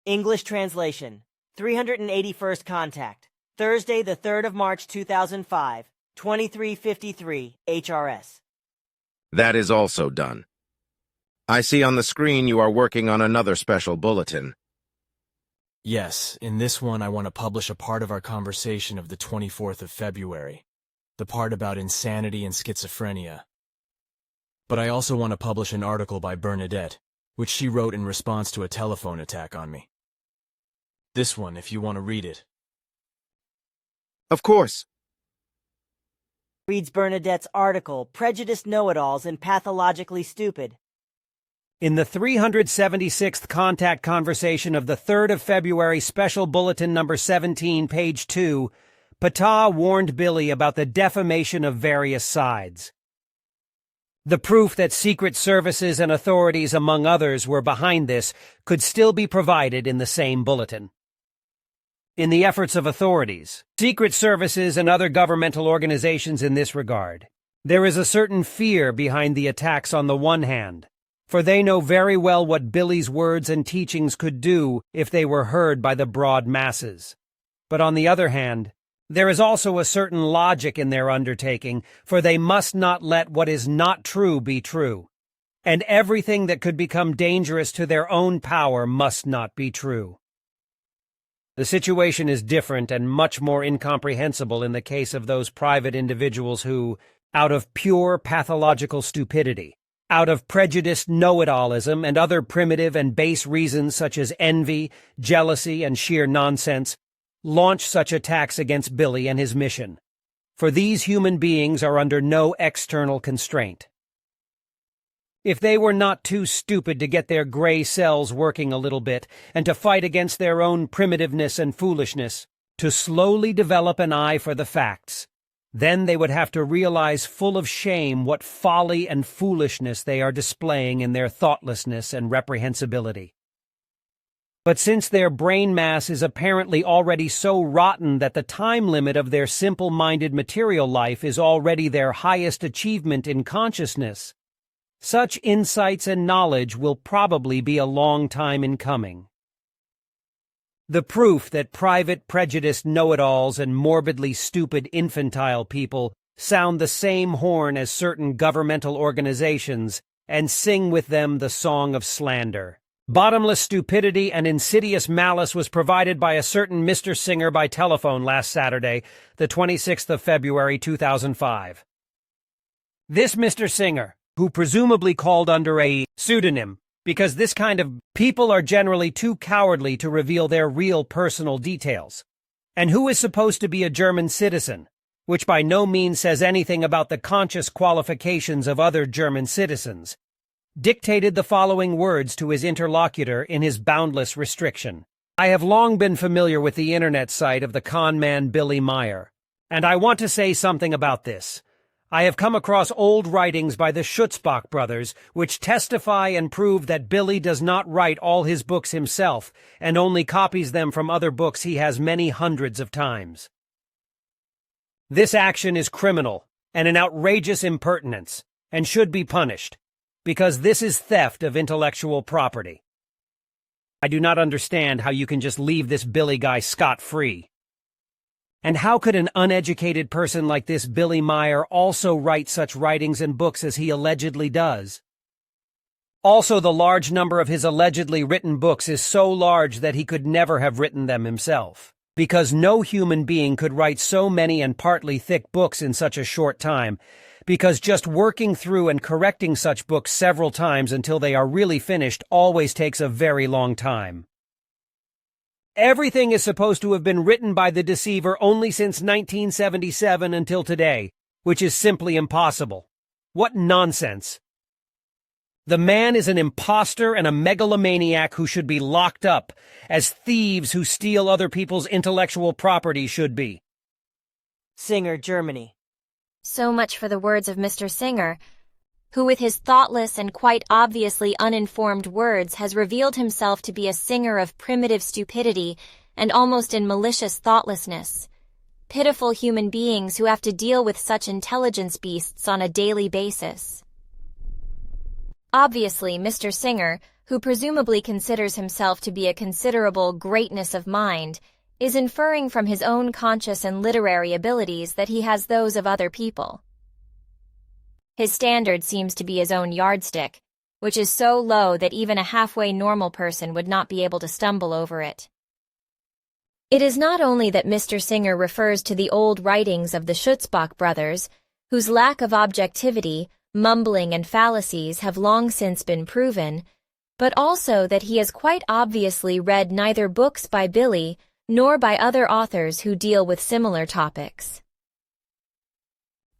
English translation. 381st contact. Thursday, the 3rd of March, 2005, 2353 HRS. That is also done. I see on the screen you are working on another special bulletin. Yes, in this one I want to publish a part of our conversation of the 24th of February, the part about insanity and schizophrenia. But I also want to publish an article by Bernadette, which she wrote in response to a telephone attack on me. This one, if you want to read it. Of course. Reads Bernadette's article, Prejudiced Know-it-alls and Pathologically Stupid. In the 376th contact conversation of the 3rd of February, Special Bulletin Number 17, page 2, Ptaah warned Billy about the defamation of various sides. The proof that secret services and authorities, among others, were behind this could still be provided in the same bulletin. In the efforts of authorities, secret services, and other governmental organizations in this regard, there is a certain fear behind the attacks on the one hand, for they know very well what Billy's words and teachings could do if they were heard by the broad masses. But on the other hand, there is also a certain logic in their undertaking, for they must not let what is not true be true, and everything that could become dangerous to their own power must not be true. The situation is different and much more incomprehensible in the case of those private individuals who, out of pure pathological stupidity, out of prejudiced know-it-allism and other primitive and base reasons such as envy, jealousy, and sheer nonsense, launch such attacks against Billy and his mission. For these human beings are under no external constraint. If they were not too stupid to get their gray cells working a little bit and to fight against their own primitiveness and foolishness, to slowly develop an eye for the facts, then they would have to realize full of shame what folly and foolishness they are displaying in their thoughtlessness and reprehensibility. But since their brain mass is apparently already so rotten that the time limit of their simple-minded material life is already their highest achievement in consciousness, such insights and knowledge will probably be a long time in coming. The proof that private prejudiced know-it-alls and morbidly stupid infantile people sound the same horn as certain governmental organizations and sing with them the song of slander. Bottomless stupidity and insidious malice was provided by a certain Mr. Singer by telephone last Saturday, the 26th of February, 2005. This Mr. Singer, who presumably called under a pseudonym, because this kind of people are generally too cowardly to reveal their real personal details, and who is supposed to be a German citizen, which by no means says anything about the conscious qualifications of other German citizens, dictated the following words to his interlocutor in his boundless restriction. I have long been familiar with the internet site of the con man Billy Meyer, and I want to say something about this. I have come across old writings by the Schutzbach brothers which testify and prove that Billy does not write all his books himself and only copies them from other books he has many hundreds of times. This action is criminal and an outrageous impertinence and should be punished, because this is theft of intellectual property. I do not understand how you can just leave this Billy guy scot-free. And how could an uneducated person like this Billy Meyer also write such writings and books as he allegedly does? Also, the large number of his allegedly written books is so large that he could never have written them himself, because no human being could write so many and partly thick books in such a short time, because just working through and correcting such books several times until they are really finished always takes a very long time. Everything is supposed to have been written by the deceiver only since 1977 until today, which is simply impossible. What nonsense! The man is an imposter and a megalomaniac who should be locked up, as thieves who steal other people's intellectual property should be. Singer, Germany. So much for the words of Mr. Singer, who with his thoughtless and quite obviously uninformed words has revealed himself to be a singer of primitive stupidity and almost in malicious thoughtlessness. Pitiful human beings who have to deal with such intelligence beasts on a daily basis. Obviously, Mr. Singer, who presumably considers himself to be a considerable greatness of mind, is inferring from his own conscious and literary abilities that he has those of other people. His standard seems to be his own yardstick, which is so low that even a halfway normal person would not be able to stumble over it. It is not only that Mr. Singer refers to the old writings of the Schutzbach brothers, whose lack of objectivity, mumbling, and fallacies have long since been proven, but also that he has quite obviously read neither books by Billy nor by other authors who deal with similar topics.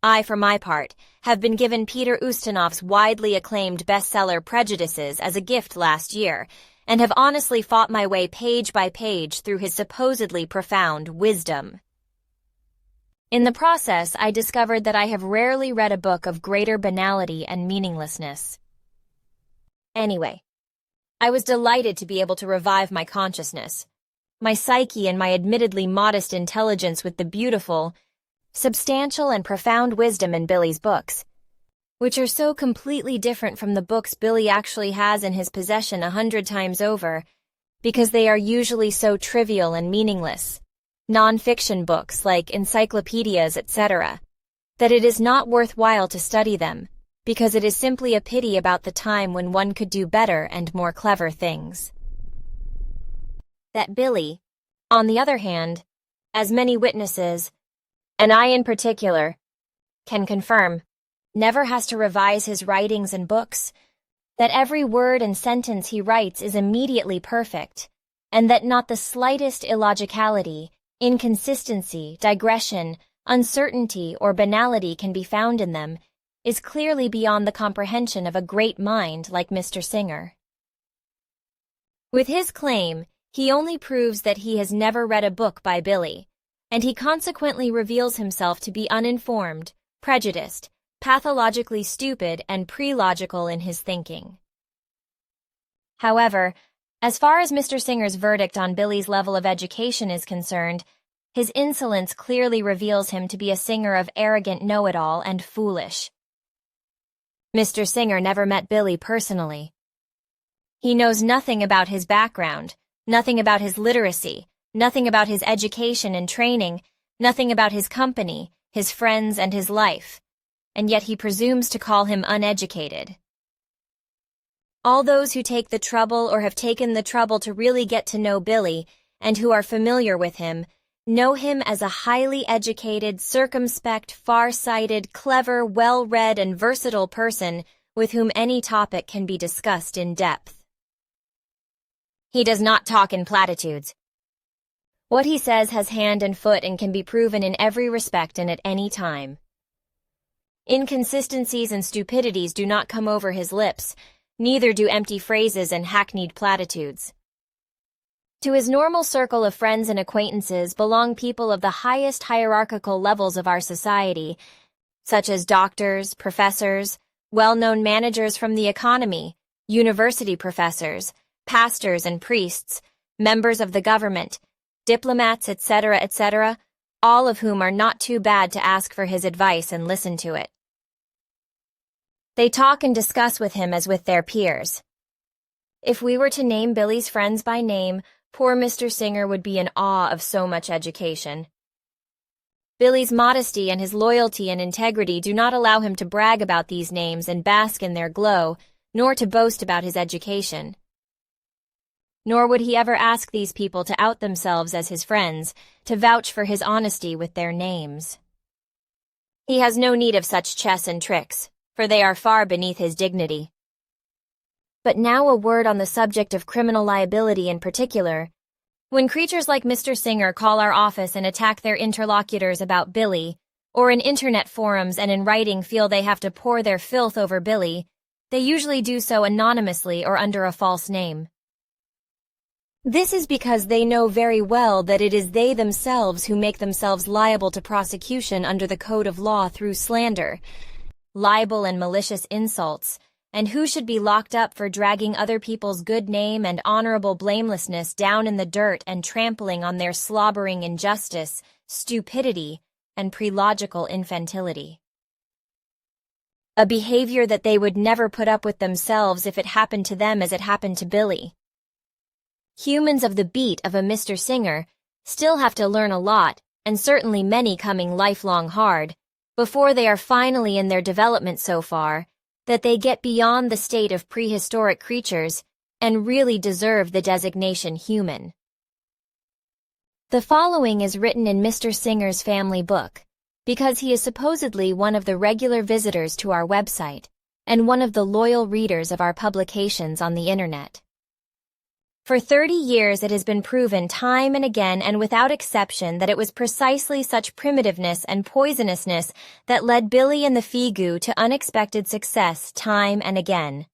I, for my part, have been given Peter Ustinov's widely acclaimed bestseller Prejudices as a gift last year, and have honestly fought my way page by page through his supposedly profound wisdom. In the process, I discovered that I have rarely read a book of greater banality and meaninglessness. Anyway, I was delighted to be able to revive my consciousness, my psyche, and my admittedly modest intelligence with the beautiful, substantial, and profound wisdom in Billy's books, which are so completely different from the books Billy actually has in his possession 100 times over, because they are usually so trivial and meaningless, non-fiction books like encyclopedias, etc., that it is not worthwhile to study them, because it is simply a pity about the time when one could do better and more clever things. That Billy, on the other hand, as many witnesses, and I in particular, can confirm, never has to revise his writings and books, that every word and sentence he writes is immediately perfect, and that not the slightest illogicality, inconsistency, digression, uncertainty, or banality can be found in them, is clearly beyond the comprehension of a great mind like Mr. Singer. With his claim, he only proves that he has never read a book by Billy, and he consequently reveals himself to be uninformed, prejudiced, pathologically stupid, and pre-logical in his thinking. However, as far as Mr. Singer's verdict on Billy's level of education is concerned, his insolence clearly reveals him to be a singer of arrogant know-it-all and foolish. Mr. Singer never met Billy personally. He knows nothing about his background, nothing about his literacy, nothing about his education and training, nothing about his company, his friends, and his life, and yet he presumes to call him uneducated. All those who take the trouble or have taken the trouble to really get to know Billy, and who are familiar with him, know him as a highly educated, circumspect, far-sighted, clever, well-read, and versatile person with whom any topic can be discussed in depth. He does not talk in platitudes. What he says has hand and foot and can be proven in every respect and at any time. Inconsistencies and stupidities do not come over his lips, neither do empty phrases and hackneyed platitudes. To his normal circle of friends and acquaintances belong people of the highest hierarchical levels of our society, such as doctors, professors, well-known managers from the economy, university professors, pastors and priests, members of the government, diplomats, etc., etc., all of whom are not too bad to ask for his advice and listen to it. They talk and discuss with him as with their peers. If we were to name Billy's friends by name, poor Mr. Singer would be in awe of so much education. Billy's modesty and his loyalty and integrity do not allow him to brag about these names and bask in their glow, nor to boast about his education. Nor would he ever ask these people to out themselves as his friends, to vouch for his honesty with their names. He has no need of such chess and tricks, for they are far beneath his dignity. But now a word on the subject of criminal liability in particular. When creatures like Mr. Singer call our office and attack their interlocutors about Billy, or in internet forums and in writing feel they have to pour their filth over Billy, they usually do so anonymously or under a false name. This is because they know very well that it is they themselves who make themselves liable to prosecution under the code of law through slander, libel, and malicious insults, and who should be locked up for dragging other people's good name and honorable blamelessness down in the dirt and trampling on their slobbering injustice, stupidity, and prelogical infantility. a behavior that they would never put up with themselves if it happened to them as it happened to Billy. Humans of the beat of a Mr. Singer still have to learn a lot, and certainly many coming lifelong hard, before they are finally in their development so far that they get beyond the state of prehistoric creatures and really deserve the designation human. The following is written in Mr. Singer's family book, because he is supposedly one of the regular visitors to our website and one of the loyal readers of our publications on the internet. For 30 years it has been proven time and again and without exception that it was precisely such primitiveness and poisonousness that led Billy and the FIGU to unexpected success time and again.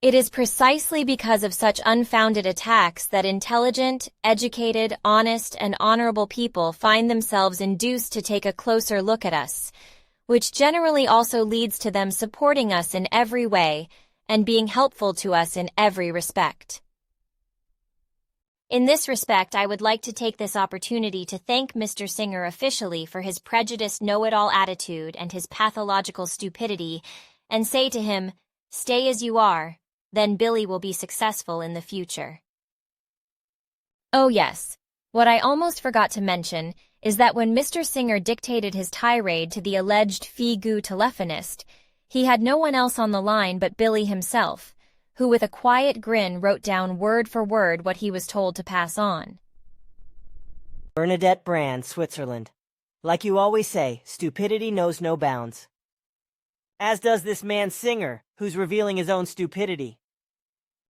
It is precisely because of such unfounded attacks that intelligent, educated, honest, and honorable people find themselves induced to take a closer look at us, which generally also leads to them supporting us in every way and being helpful to us in every respect. In this respect, I would like to take this opportunity to thank Mr. Singer officially for his prejudiced know-it-all attitude and his pathological stupidity, and say to him, "Stay as you are, then Billy will be successful in the future." Oh yes, what I almost forgot to mention is that when Mr. Singer dictated his tirade to the alleged FIGU telephonist, he had no one else on the line but Billy himself, who with a quiet grin wrote down word for word what he was told to pass on. Bernadette Brand, Switzerland. Like you always say, stupidity knows no bounds. As does this man Singer, who's revealing his own stupidity.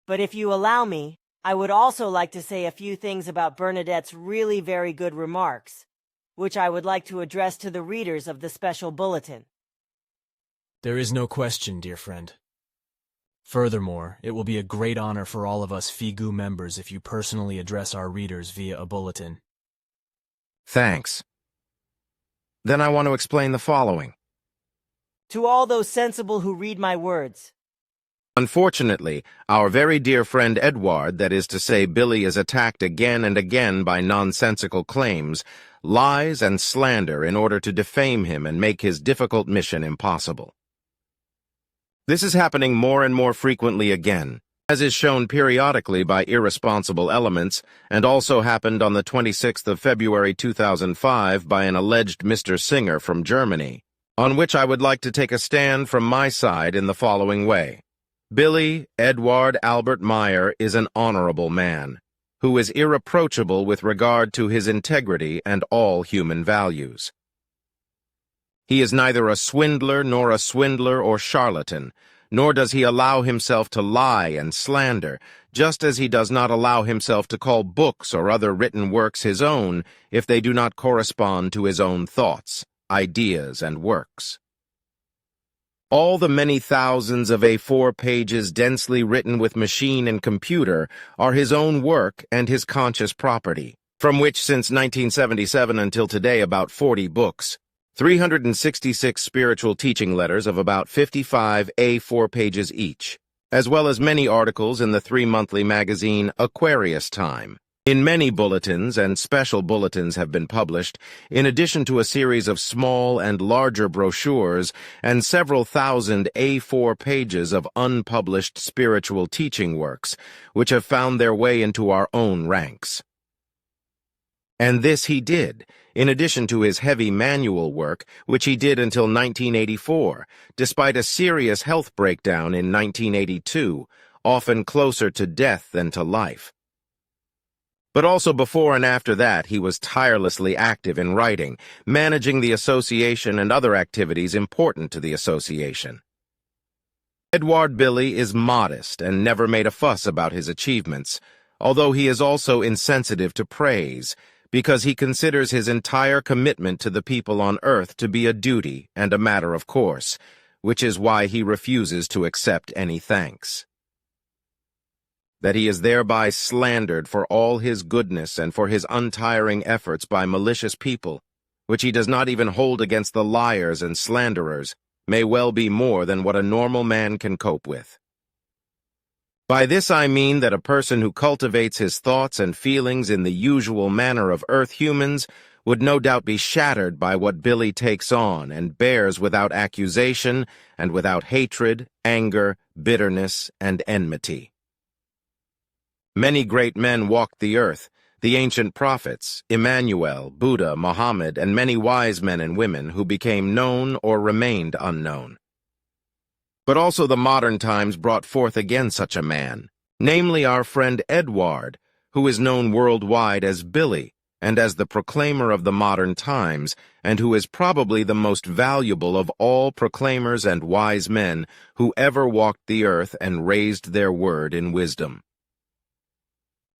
But if you allow me, I would also like to say a few things about Bernadette's really very good remarks, which I would like to address to the readers of the special bulletin. There is no question, dear friend. Furthermore, it will be a great honor for all of us FIGU members if you personally address our readers via a bulletin. Thanks. Then I want to explain the following. To all those sensible who read my words. Unfortunately, our very dear friend Edward, that is to say Billy, is attacked again and again by nonsensical claims, lies, and slander in order to defame him and make his difficult mission impossible. This is happening more and more frequently again, as is shown periodically by irresponsible elements, and also happened on the 26th of February 2005 by an alleged Mr. Singer from Germany, on which I would like to take a stand from my side in the following way. Billy Edward Albert Meyer is an honorable man, who is irreproachable with regard to his integrity and all human values. He is neither a swindler or charlatan, nor does he allow himself to lie and slander, just as he does not allow himself to call books or other written works his own if they do not correspond to his own thoughts, ideas, and works. All the many thousands of A4 pages densely written with machine and computer are his own work and his conscious property, from which since 1977 until today about 40 books, 366 spiritual teaching letters of about 55 A4 pages each, as well as many articles in the 3-monthly magazine Aquarius Time. In many bulletins and special bulletins have been published, in addition to a series of small and larger brochures and several thousand A4 pages of unpublished spiritual teaching works, which have found their way into our own ranks. And this he did, in addition to his heavy manual work, which he did until 1984, despite a serious health breakdown in 1982, often closer to death than to life. But also before and after that, he was tirelessly active in writing, managing the association and other activities important to the association. Edward Billy is modest and never made a fuss about his achievements, although he is also insensitive to praise, because he considers his entire commitment to the people on earth to be a duty and a matter of course, which is why he refuses to accept any thanks. That he is thereby slandered for all his goodness and for his untiring efforts by malicious people, which he does not even hold against the liars and slanderers, may well be more than what a normal man can cope with. By this I mean that a person who cultivates his thoughts and feelings in the usual manner of Earth humans would no doubt be shattered by what Billy takes on and bears without accusation and without hatred, anger, bitterness, and enmity. Many great men walked the earth, the ancient prophets, Emmanuel, Buddha, Muhammad, and many wise men and women who became known or remained unknown. But also the modern times brought forth again such a man, namely our friend Edward, who is known worldwide as Billy, and as the proclaimer of the modern times, and who is probably the most valuable of all proclaimers and wise men who ever walked the earth and raised their word in wisdom.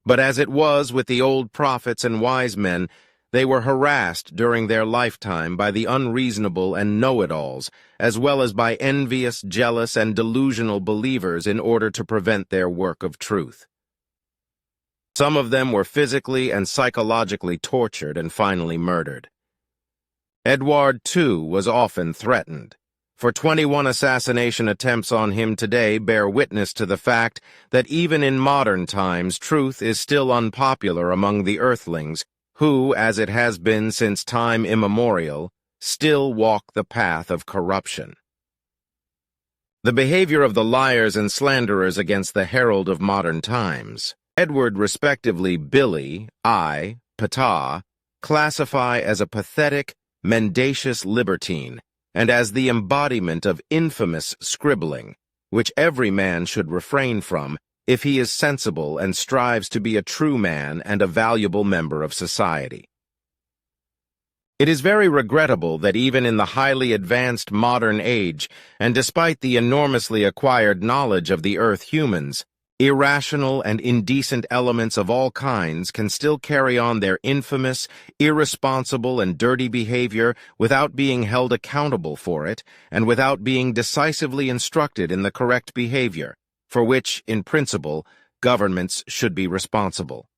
But as it was with the old prophets and wise men, they were harassed during their lifetime by the unreasonable and know-it-alls, as well as by envious, jealous, and delusional believers in order to prevent their work of truth. Some of them were physically and psychologically tortured and finally murdered. Edward, too, was often threatened. For 21 assassination attempts on him today bear witness to the fact that even in modern times truth is still unpopular among the earthlings, who, as it has been since time immemorial, still walk the path of corruption. The behavior of the liars and slanderers against the herald of modern times, Edward, respectively Billy, Ptaah, classify as a pathetic, mendacious libertine, and as the embodiment of infamous scribbling, which every man should refrain from if he is sensible and strives to be a true man and a valuable member of society. It is very regrettable that even in the highly advanced modern age, and despite the enormously acquired knowledge of the earth humans, irrational and indecent elements of all kinds can still carry on their infamous, irresponsible, and dirty behavior without being held accountable for it and without being decisively instructed in the correct behavior, for which, in principle, governments should be responsible.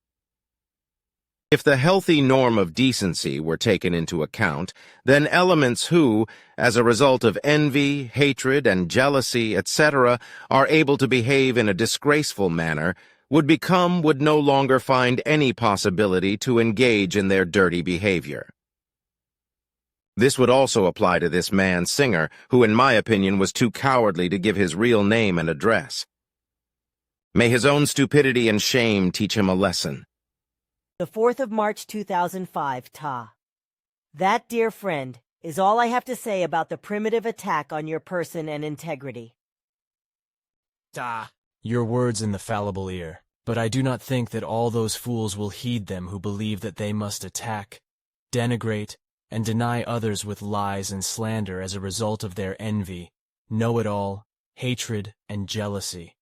If the healthy norm of decency were taken into account, then elements who, as a result of envy, hatred, and jealousy, etc., are able to behave in a disgraceful manner, would no longer find any possibility to engage in their dirty behavior. This would also apply to this man Singer, who in my opinion was too cowardly to give his real name and address. May his own stupidity and shame teach him a lesson. The 4th of March 2005, Ptaah. That, dear friend, is all I have to say about the primitive attack on your person and integrity. Ptaah. Your words in the fallible ear, but I do not think that all those fools will heed them who believe that they must attack, denigrate, and deny others with lies and slander as a result of their envy, know-it-all, hatred, and jealousy,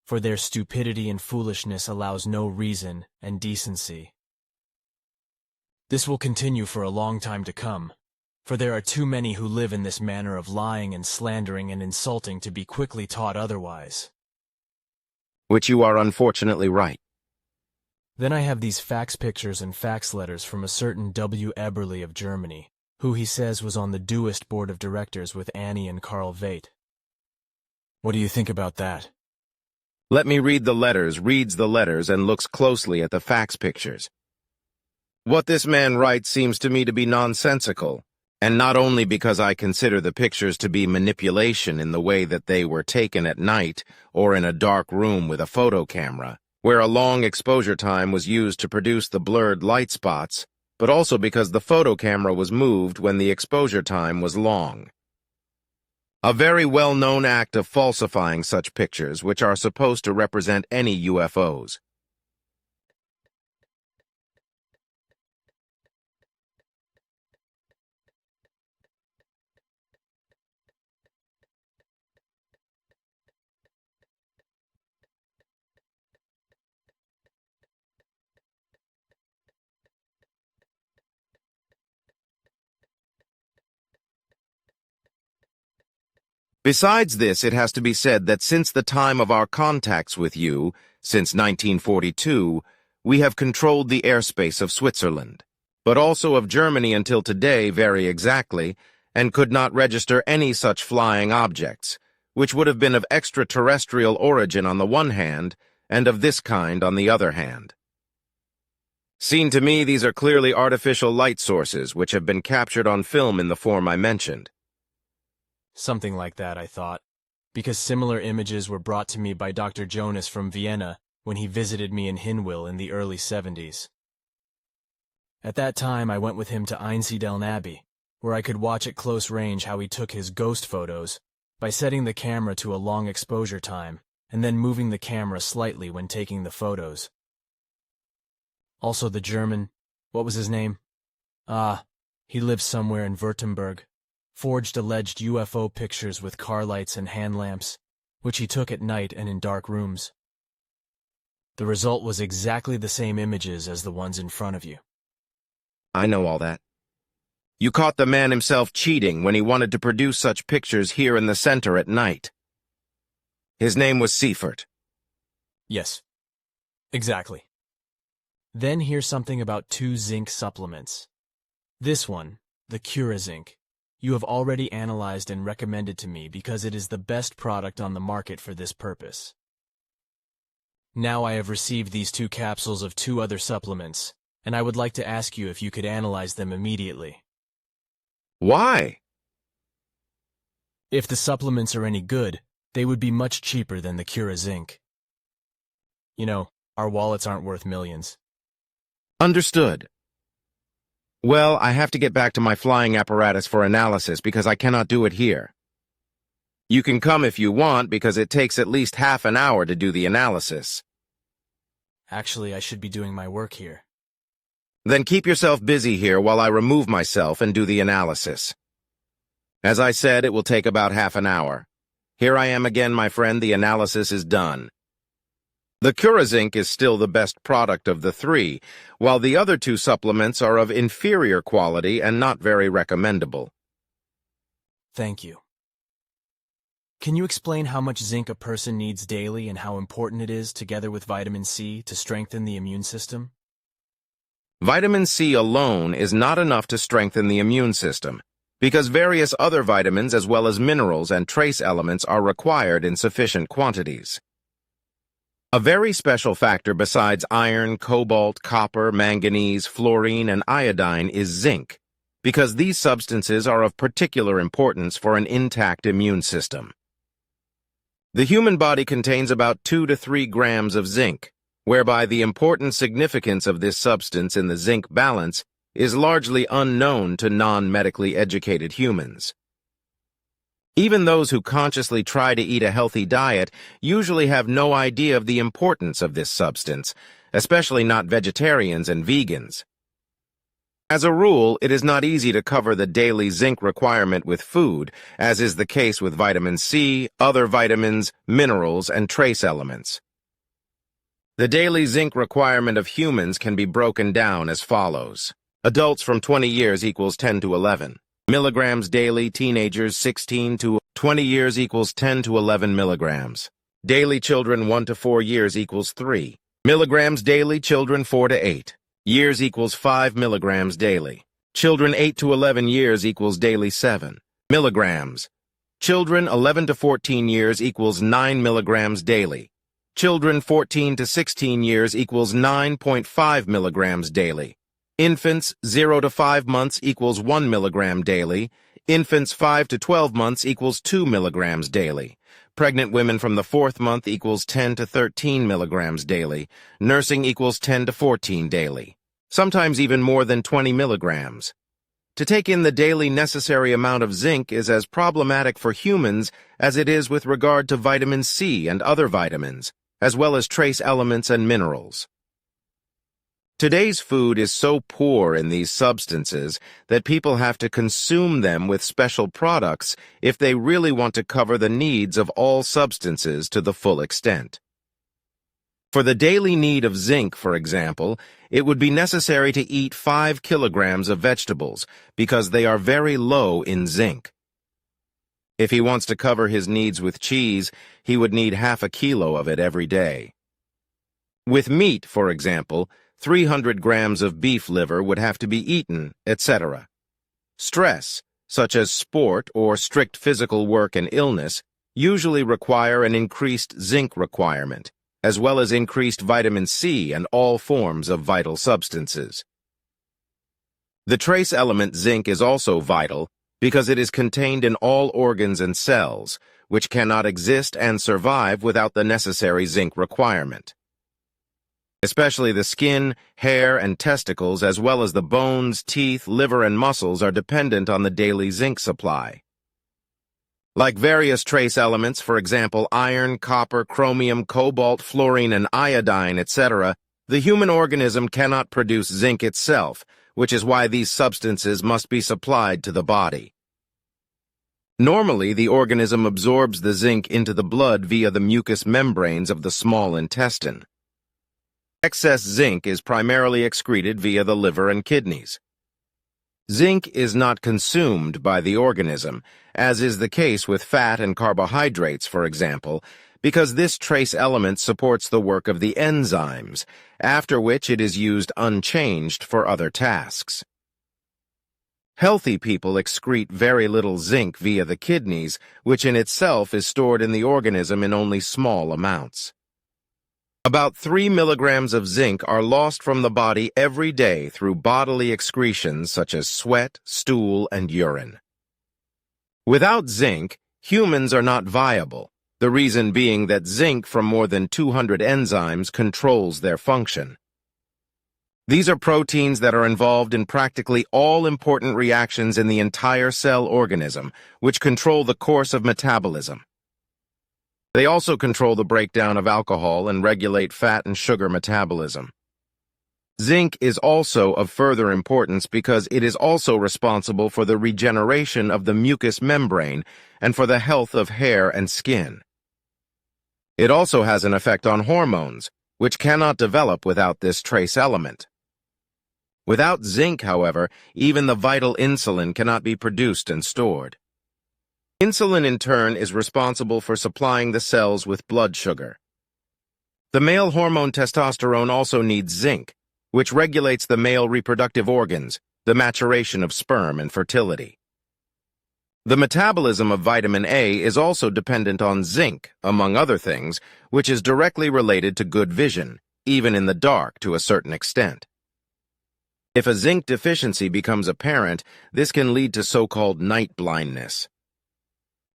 for their stupidity and foolishness allows no reason and decency. This will continue for a long time to come, for there are too many who live in this manner of lying and slandering and insulting to be quickly taught otherwise. Which you are unfortunately right. Then I have these fax pictures and fax letters from a certain W. Eberly of Germany, who he says was on the Doist board of directors with Annie and Karl Veit. What do you think about that? Let me read the letters, reads the letters, and looks closely at the fax pictures. What this man writes seems to me to be nonsensical, and not only because I consider the pictures to be manipulation in the way that they were taken at night or in a dark room with a photo camera, where a long exposure time was used to produce the blurred light spots, but also because the photo camera was moved when the exposure time was long. A very well-known act of falsifying such pictures, which are supposed to represent any UFOs. Besides this, it has to be said that since the time of our contacts with you, since 1942, we have controlled the airspace of Switzerland, but also of Germany until today very exactly, and could not register any such flying objects, which would have been of extraterrestrial origin on the one hand, and of this kind on the other hand. Seen to me, these are clearly artificial light sources which have been captured on film in the form I mentioned. Something like that, I thought, because similar images were brought to me by Dr. Jonas from Vienna when he visited me in Hinwil in the early 70s. At that time, I went with him to Einsiedeln Abbey, where I could watch at close range how he took his ghost photos by setting the camera to a long exposure time and then moving the camera slightly when taking the photos. Also the German, what was his name? He lives somewhere in Württemberg, forged alleged UFO pictures with car lights and hand lamps, which he took at night and in dark rooms. The result was exactly the same images as the ones in front of you. I know all that. You caught the man himself cheating when he wanted to produce such pictures here in the center at night. His name was Seifert. Yes, exactly. Then here's something about 2 zinc supplements. This one, the Cura Zinc, you have already analyzed and recommended to me because it is the best product on the market for this purpose. Now I have received these 2 capsules of 2 other supplements, and I would like to ask you if you could analyze them immediately. Why? If the supplements are any good, they would be much cheaper than the Cura Zinc. You know, our wallets aren't worth millions. Understood. Well, I have to get back to my flying apparatus for analysis because I cannot do it here. You can come if you want because it takes at least half an hour to do the analysis. Actually, I should be doing my work here. Then keep yourself busy here while I remove myself and do the analysis. As I said, it will take about half an hour. Here I am again, my friend. The analysis is done. The Cura Zinc is still the best product of the 3, while the other 2 supplements are of inferior quality and not very recommendable. Thank you. Can you explain how much zinc a person needs daily and how important it is, together with vitamin C, to strengthen the immune system? Vitamin C alone is not enough to strengthen the immune system, because various other vitamins as well as minerals and trace elements are required in sufficient quantities. A very special factor besides iron, cobalt, copper, manganese, fluorine, and iodine is zinc, because these substances are of particular importance for an intact immune system. The human body contains about 2 to 3 grams of zinc, whereby the important significance of this substance in the zinc balance is largely unknown to non-medically educated humans. Even those who consciously try to eat a healthy diet usually have no idea of the importance of this substance, especially not vegetarians and vegans. As a rule, it is not easy to cover the daily zinc requirement with food, as is the case with vitamin C, other vitamins, minerals, and trace elements. The daily zinc requirement of humans can be broken down as follows. Adults from 20 years equals 10 to 11. Milligrams daily, teenagers 16 to 20 years equals 10 to 11 milligrams. Daily children 1 to 4 years equals 3. Milligrams daily, children 4 to 8 years equals 5 milligrams daily. Children 8 to 11 years equals daily 7 milligrams. Children 11 to 14 years equals 9 milligrams daily. Children 14 to 16 years equals 9.5 milligrams daily. Infants 0 to 5 months equals 1 milligram daily. Infants 5 to 12 months equals 2 milligrams daily. Pregnant women from the 4th month equals 10 to 13 milligrams daily. Nursing equals 10 to 14 daily. Sometimes even more than 20 milligrams. To take in the daily necessary amount of zinc is as problematic for humans as it is with regard to vitamin C and other vitamins, as well as trace elements and minerals. Today's food is so poor in these substances that people have to consume them with special products if they really want to cover the needs of all substances to the full extent. For the daily need of zinc, for example, it would be necessary to eat 5 kilograms of vegetables because they are very low in zinc. If he wants to cover his needs with cheese, he would need half a kilo of it every day. With meat, for example, 300 grams of beef liver would have to be eaten, etc. Stress, such as sport or strict physical work and illness, usually require an increased zinc requirement, as well as increased vitamin C and all forms of vital substances. The trace element zinc is also vital because it is contained in all organs and cells, which cannot exist and survive without the necessary zinc requirement. Especially the skin, hair, and testicles, as well as the bones, teeth, liver, and muscles are dependent on the daily zinc supply. Like various trace elements, for example, iron, copper, chromium, cobalt, fluorine, and iodine, etc., the human organism cannot produce zinc itself, which is why these substances must be supplied to the body. Normally, the organism absorbs the zinc into the blood via the mucous membranes of the small intestine. Excess zinc is primarily excreted via the liver and kidneys. Zinc is not consumed by the organism, as is the case with fat and carbohydrates, for example, because this trace element supports the work of the enzymes, after which it is used unchanged for other tasks. Healthy people excrete very little zinc via the kidneys, which in itself is stored in the organism in only small amounts. About 3 milligrams of zinc are lost from the body every day through bodily excretions such as sweat, stool, and urine. Without zinc, humans are not viable, the reason being that zinc from more than 200 enzymes controls their function. These are proteins that are involved in practically all important reactions in the entire cell organism, which control the course of metabolism. They also control the breakdown of alcohol and regulate fat and sugar metabolism. Zinc is also of further importance because it is also responsible for the regeneration of the mucous membrane and for the health of hair and skin. It also has an effect on hormones, which cannot develop without this trace element. Without zinc, however, even the vital insulin cannot be produced and stored. Insulin, in turn, is responsible for supplying the cells with blood sugar. The male hormone testosterone also needs zinc, which regulates the male reproductive organs, the maturation of sperm, and fertility. The metabolism of vitamin A is also dependent on zinc, among other things, which is directly related to good vision, even in the dark to a certain extent. If a zinc deficiency becomes apparent, this can lead to so-called night blindness.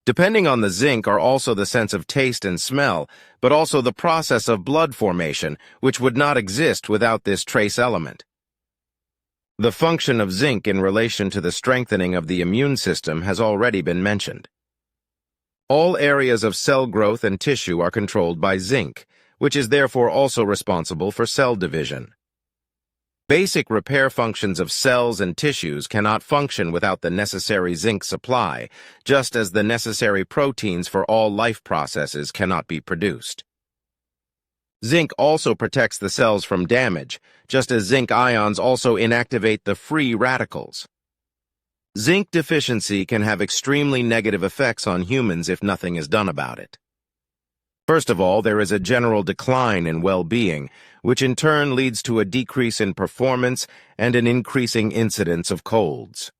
Depending on the zinc are also the sense of taste and smell, but also the process of blood formation, which would not exist without this trace element. The function of zinc in relation to the strengthening of the immune system has already been mentioned. All areas of cell growth and tissue are controlled by zinc, which is therefore also responsible for cell division. Basic repair functions of cells and tissues cannot function without the necessary zinc supply, just as the necessary proteins for all life processes cannot be produced. Zinc also protects the cells from damage, just as zinc ions also inactivate the free radicals. Zinc deficiency can have extremely negative effects on humans if nothing is done about it. First of all, there is a general decline in well-being, which in turn leads to a decrease in performance and an increasing incidence of colds.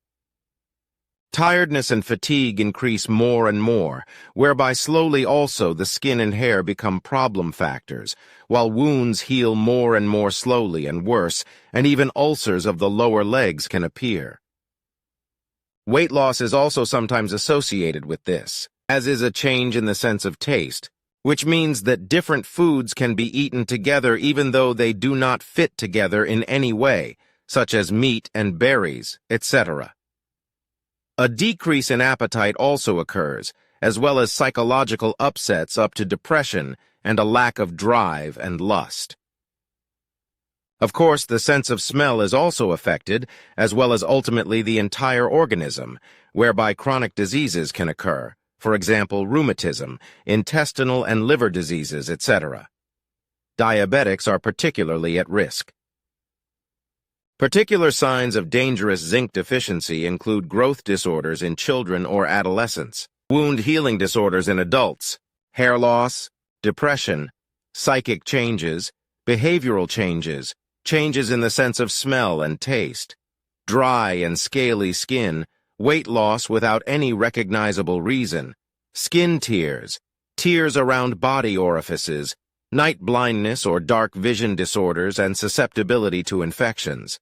Tiredness and fatigue increase more and more, whereby slowly also the skin and hair become problem factors, while wounds heal more and more slowly and worse, and even ulcers of the lower legs can appear. Weight loss is also sometimes associated with this, as is a change in the sense of taste, which means that different foods can be eaten together even though they do not fit together in any way, such as meat and berries, etc. A decrease in appetite also occurs, as well as psychological upsets up to depression and a lack of drive and lust. Of course, the sense of smell is also affected, as well as ultimately the entire organism, whereby chronic diseases can occur. For example, rheumatism, intestinal and liver diseases, etc. Diabetics are particularly at risk. Particular signs of dangerous zinc deficiency include growth disorders in children or adolescents, wound healing disorders in adults, hair loss, depression, psychic changes, behavioral changes, changes in the sense of smell and taste, dry and scaly skin, weight loss without any recognizable reason, skin tears, tears around body orifices, night blindness or dark vision disorders, and susceptibility to infections.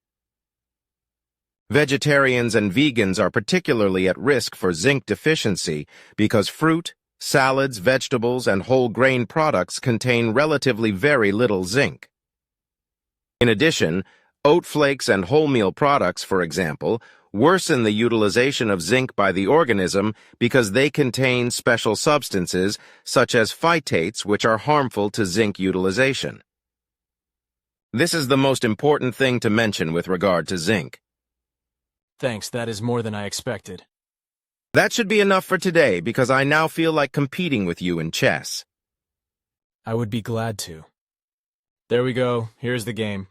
Vegetarians and vegans are particularly at risk for zinc deficiency because fruit, salads, vegetables, and whole grain products contain relatively very little zinc. In addition, oat flakes and wholemeal products, for example, worsen the utilization of zinc by the organism because they contain special substances such as phytates which are harmful to zinc utilization. This is the most important thing to mention with regard to zinc. Thanks, that is more than I expected. That should be enough for today because I now feel like competing with you in chess. I would be glad to. There we go, here's the game.